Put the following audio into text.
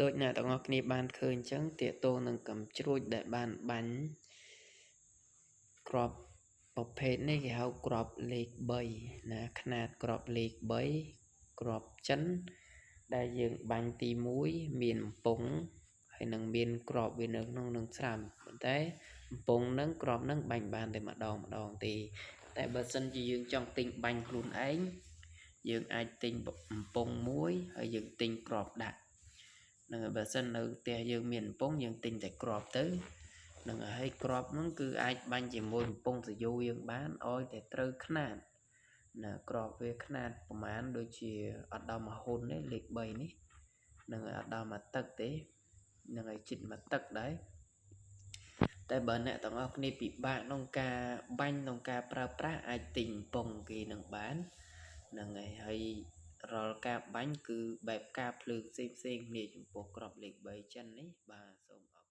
ដូចអ្នកទាំងអស់គ្នាបានឃើញអញ្ចឹងទាក់ទងនឹងកំជ្រួចដែលបានបាញ់ក្របប្រភេទនេះគេហៅក្របលេខ3ណាຂະຫນាតក្របលេខ3ក្របចិនដែលយើងបាញ់ទី1មានអំពង់ហើយនឹងមានក្របវានៅក្នុងនឹងស្រាំប៉ុន្តែអំពង់នឹងក្របនឹងបាញ់បានតែម្ដងទេតែបើសិនជាយើងចង់ទិញបាញ់ខ្លួនឯងយើងអាចទិញអំពង់មួយហើយយើងទិញក្របដាក់នឹងបើសិននៅផ្ទះយើងមានអំពង់យើងទិញតែក្របទៅនឹងហើយក្របហ្នឹងគឺអាចបាញ់ជាមួយកំពង់សយោយើងបានឲ្យតែត្រូវຂະຫນាតណាក្របវាຂະຫນាតប្រហែលដូចជាអត់ដល់មួយហ៊ុនទេលេខ3នេះនឹងអត់ដល់មួយទឹកទេនឹងឲ្យជិតមួយទឹកដែរតែបើអ្នកទាំងអស់គ្នាពិបាកក្នុងការបាញ់ក្នុងការប្រើប្រាស់អាចទិញកំពង់គេនឹងបាននឹងហើយរាល់ការបាញ់គឺបែបការភ្លើងផ្សេងៗគ្នាចំពោះក្របលេខ3ចិននេះបាទសូម